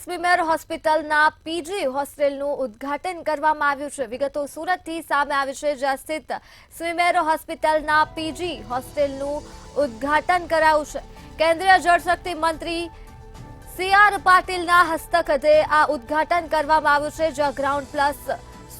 સ્વીમેર હોસ્પિટલના પીજી હોસ્ટેલનું ઉદ્ઘાટન કરવામાં આવ્યું છે। વિગતો સુરતથી સામે આવી છે, જ્યાં સ્થિત સ્વીમેર હોસ્પિટલના પીજી હોસ્ટેલનું ઉદ્ઘાટન કરાયું છે। કેન્દ્રીય જળશક્તિ મંત્રી સી.આર. પાટીલના હસ્તકે આ ઉદ્ઘાટન કરવામાં આવ્યું છે, જ્યાં ગ્રાઉન્ડ પ્લસ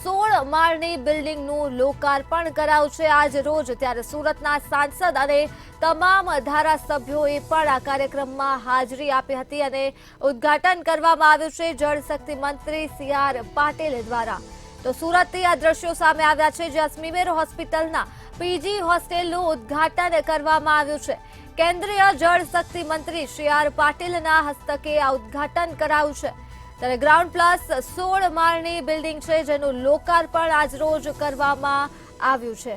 16 માળની બિલ્ડિંગનું લોકાર્પણ કરાયું છે આજ રોજ। ત્યારે સુરતના સાંસદ અને તમામ ધારાસભ્યોએ પણ આ કાર્યક્રમમાં હાજરી આપી હતી અને ઉદ્ઘાટન કરવામાં આવ્યું છે જળશક્તિ મંત્રી સી.આર. પાટીલ દ્વારા। તો સુરતથી આ દ્રશ્યો સામે આવ્યા છે, જ્યાં સ્વીમેર હોસ્પિટલના પીજી હોસ્ટેલનું ઉદ્ઘાટન કરવામાં આવ્યું છે। કેન્દ્રીય જળશક્તિ મંત્રી સી.આર. પાટીલના હસ્તકે આ ઉદ્ઘાટન કરાયું છે। ત્યારે ગ્રાઉન્ડ પ્લસ 16 માળની બિલ્ડિંગ છે, જેનું લોકાર્પણ આજ રોજ કરવામાં આવ્યું છે।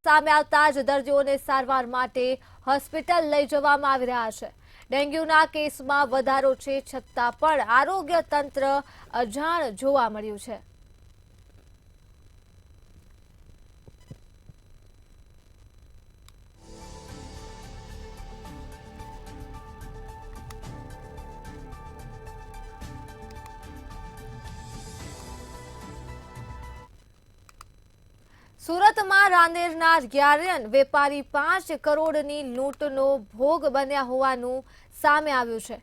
સામે આવતા જ દર્દીઓને સારવાર માટે હોસ્પિટલ લઈ જવામાં આવી રહ્યા છે। ડેન્ગ્યુના કેસમાં વધારો છે, છતાં પણ આરોગ્ય તંત્ર અજાણ જોવા મળ્યું છે। સુરતમાં રાંદેરના ગ્યારન વેપારી 5 કરોડની લૂંટનો ભોગ બન્યા હોવાનું સામે આવ્યું છે।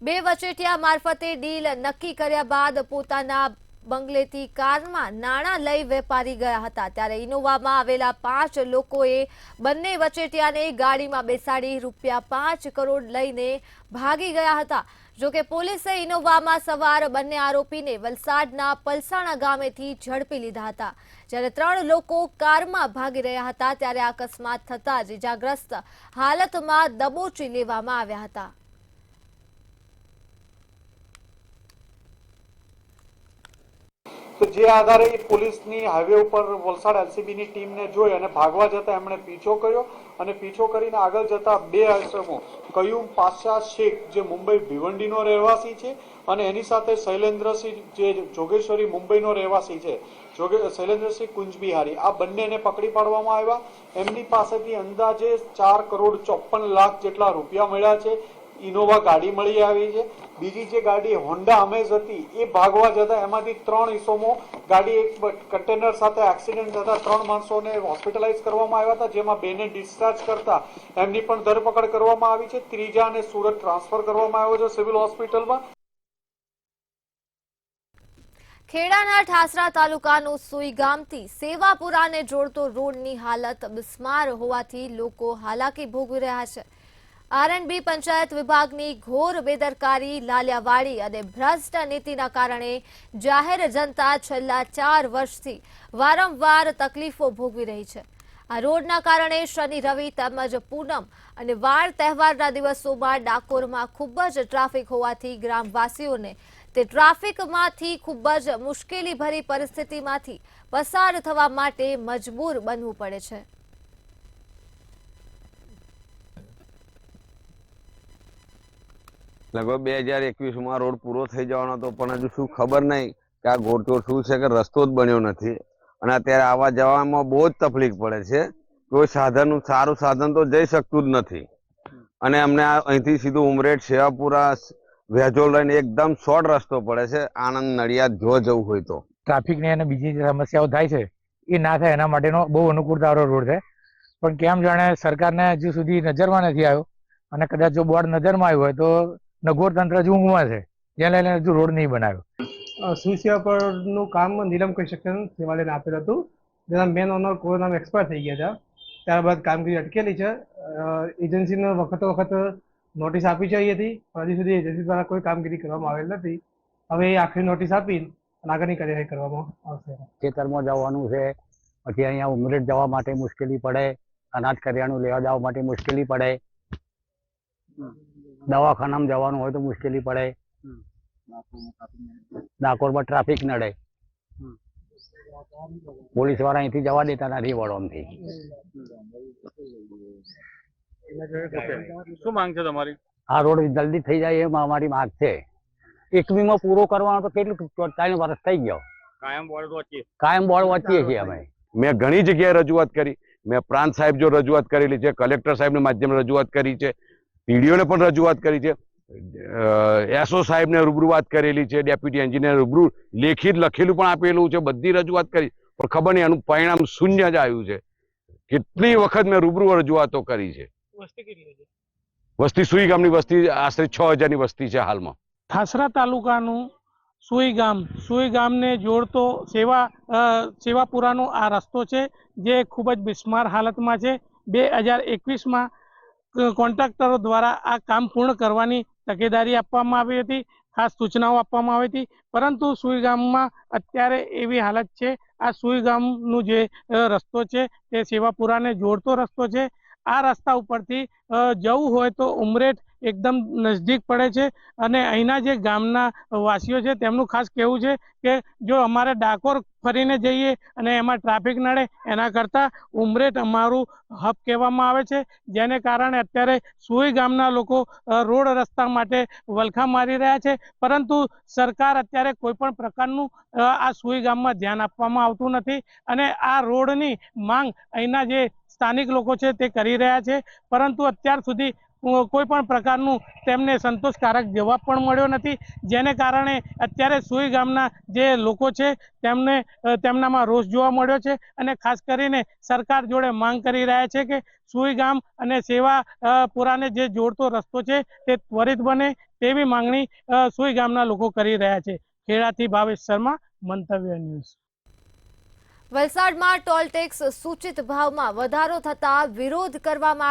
બે વચેટિયા મારફતે ડીલ નક્કી કર્યા બાદ પોતાના બંગલેથી કારમાં નાણાં લઈ વેપારી ગયા હતા। ત્યારે ઇનોવામાં આવેલા 5 લોકોએ બંને વચેટિયાને ગાડીમાં બેસાડી ₹5 કરોડ લઈને ભાગી ગયા હતા। જોકે પોલીસે ઇનોવામાં સવાર બંને આરોપીને વલસાડના પલસાણા ગામેથી ઝડપી લીધા હતા। જ્યારે 3 લોકો કારમાં ભાગી રહ્યા હતા, ત્યારે અકસ્માત થતાં જ ઇજાગ્રસ્ત હાલતમાં દબોચી લેવામાં આવ્યા હતા। તો જે આધારે પોલીસની હાઈવે ઉપર વલસાડ એલસીબીની ટીમને જોઈ અને ભાગવા જતા એમણે પીછો કર્યો અને પીછો કરીને આગળ જતા 2 આઈસમો કયુમ પાશા શેખ જે મુંબઈ ભિવંડીનો રહેવાસી છે અને એની સાથે શૈલેન્દ્રસિંહ જે જોગેશ્વરી મુંબઈનો રહેવાસી છે, શૈલેન્દ્રસિંહ કુંજબિહારી, આ બંનેને પકડી પાડવામાં આવ્યા। એમની પાસેથી અંદાજે 4 કરોડ 54 લાખ જેટલા રૂપિયા મળ્યા છે। ઇનોવા ગાડી મળી આવી છે। બીજી જે ગાડી હોન્ડા અમેઝ હતી એ ભાગવા જતા એમાંથી 3 ઇસમો ગાડી એક કન્ટેનર સાથે એક્સિડન્ટ થતા 3 માણસોને હોસ્પિટલાઇઝ કરવામાં આવ્યા હતા, જેમાં 2 ને ડિસ્ચાર્જ કરતા એમની પણ ધરપકડ કરવામાં આવી છે। ત્રીજાને સુરત ટ્રાન્સફર કરવામાં આવ્યો છે સિવિલ હોસ્પિટલમાં। ખેડાના ઠાસરા તાલુકાનું સુઈ ગામથી સેવાપુરાને જોડતો રોડની હાલત બિસ્માર હોવાથી લોકો હાલાકી ભોગવી રહ્યા છે। આર.એન્ડ.બી પંચાયત વિભાગની ઘોર બેદરકારી, લાલિયાવાડી અને ભ્રષ્ટ નીતિના કારણે જાહેર જનતા છેલ્લા 4 વર્ષથી વારંવાર તકલીફો ભોગવી રહી છે। આ રોડના કારણે શનિ, રવિ તેમજ પૂનમ અને વાર તહેવારના દિવસોમાં ડાકોરમાં ખૂબ જ ટ્રાફિક હોવાથી ગ્રામવાસીઓને તે ટ્રાફિકમાંથી ખૂબ જ મુશ્કેલીભરી પરિસ્થિતિમાંથી પસાર થવા માટે મજબૂર બનવું પડે છે। લગભગ 2021માં રોડ પૂરો થઈ જવાનો હતો, પણ હજુ શું ખબર નહીં કે આ ગોળચોળ શું છે કે રસ્તો જ બન્યો નથી અને અત્યારે આવવા જવામાં બહુ જ તકલીફ પડે છે। કોઈ સાધન, સારું સાધન તો જઈ શકતું જ નથી અને અમને અહીંથી સીધું ઉમરેઠ, સેવાપુરા, વેજોલ લઈને એકદમ શોર્ટ રસ્તો પડે છે આણંદ, નડિયાદ જો જવું હોય તો। ટ્રાફિકની અને બીજી સમસ્યાઓ થાય છે એ ના થાય એના માટેનો બહુ અનુકૂળતાવાળો રોડ છે, પણ કેમ જાણે સરકારને હજુ સુધી નજરમાં નથી આવ્યો અને કદાચ જો બોર્ડ નજરમાં આવ્યું હોય તો નગોર તંત્ર હજુ ઊંઘમાં છે, જેને લઈને હજુ રોડ નહીં બનાવ્યો। સુશિયાપરનું કામ નીલમ કન્સ્ટ્રક્શન સેવાલયને આપેલું હતું, જેના મેન ઓનર કોરોનામાં એક્સપાયર થઈ ગયા હતા। ત્યારબાદ કામગીરી અટકેલી છે। એજન્સીને વખત નોટિસ આપી છે અહીંયાથી, પણ હજી સુધી એજન્સી દ્વારા કોઈ કામગીરી કરવામાં આવેલ નથી। હવે એ આખરી નોટિસ આપીને આગળની કાર્યવાહી કરવામાં આવશે। ખેતરમાં જવાનું છે, પછી અહીંયા ઉમરેઠ જવા માટે મુશ્કેલી પડે, અનાજ કરિયાણું લેવા જવા માટે મુશ્કેલી પડે, દવાખાનામાં જવાનું હોય તો મુશ્કેલી પડે, ડાકોરમાં ટ્રાફિક નડે, પોલીસ વાળા અહીંથી જવા દેતા નથી વડોમથી। શું માંગ છે તમારી? આ રોડ જલ્દી થઈ જાય એ અમારી માંગ છે। 21માં પૂરો કરવાનો તો કેટલું 4 વર્ષ થઈ ગયો, કાયમ બોર્ડ વચ્ચે કાયમ બોર્ડ વચ્ચે છીએ અમે। મેં ઘણી જગ્યાએ રજૂઆત કરી, મેં પ્રાંત સાહેબ જો રજૂઆત કરેલી છે, કલેક્ટર સાહેબના માધ્યમથી રજૂઆત કરી છે, પીડીઓને પણ રજૂઆત કરી છે, એસઓ સાહેબને રૂબરૂ વાત કરેલી છે, ડેપ્યુટી એન્જિનિયર રૂબરૂ લેખિત લખેલું પણ આપેલું છે, બધી રજૂઆત કરી, પણ ખબર નહીં એનું પરિણામ શૂન્ય જ આવ્યું છે. કેટલી વખત મેં રૂબરૂ રજૂઆતો કરી છે. વસ્તી સુઈ ગામની વસ્તી આશરે 6000ની વસ્તી છે હાલમાં. ઠાસરા તાલુકાનું સુઈ ગામને જોડતો સેવાપુરાનો આ રસ્તો છે, જે ખૂબ જ બિસ્માર હાલતમાં છે. 2021માં કોન્ટ્રાક્ટરો દ્વારા આ કામ પૂર્ણ કરવાની તકેદારી આપવામાં આવી હતી, ખાસ સૂચનાઓ આપવામાં આવી હતી, પરંતુ સુઈ ગામમાં અત્યારે એવી હાલત છે. આ સુઈ ગામનું જે રસ્તો છે તે સેવાપુરાને જોડતો રસ્તો છે. આ રસ્તા ઉપરથી જવું હોય તો ઉમરેઠ એકદમ નજદીક પડે છે, અને અહીંના જે ગામના વાસીઓ છે તેમનું ખાસ કહેવું છે કે જો અમારે ડાકોર ફરીને જઈએ અને એમાં ટ્રાફિક નડે એના કરતાં ઉમરેઠ અમારું હબ કહેવામાં આવે છે, જેને કારણે અત્યારે સુઈ ગામના લોકો રોડ રસ્તા માટે વલખા મારી રહ્યા છે. પરંતુ સરકાર અત્યારે કોઈ પણ પ્રકારનું આ સુઈ ગામમાં ધ્યાન આપવામાં આવતું નથી, અને આ રોડની માંગ અહીંના જે સ્થાનિક લોકો છે તે કરી રહ્યા છે, પરંતુ અત્યાર સુધી કોઈ પણ પ્રકારનું તેમને સંતોષકારક જવાબ પણ મળ્યો નથી, જેને કારણે અત્યારે સુઈ ગામના જે લોકો છે તેમનામાં રોષ જોવા મળ્યો છે, અને ખાસ કરીને સરકાર જોડે માંગ કરી રહ્યા છે કે સુઈ ગામ અને સેવાપુરાને જે જોડતો રસ્તો છે તે ત્વરિત બને તેવી માંગણી સુઈ ગામના લોકો કરી રહ્યા છે. ખેડાથી ભાવેશ શર્મા, મંતવ્ય ન્યૂઝ. વલસાડમાં ટોલ ટેક્સ સૂચિત ભાવમાં વધારો થતા વિરોધ કરવામાં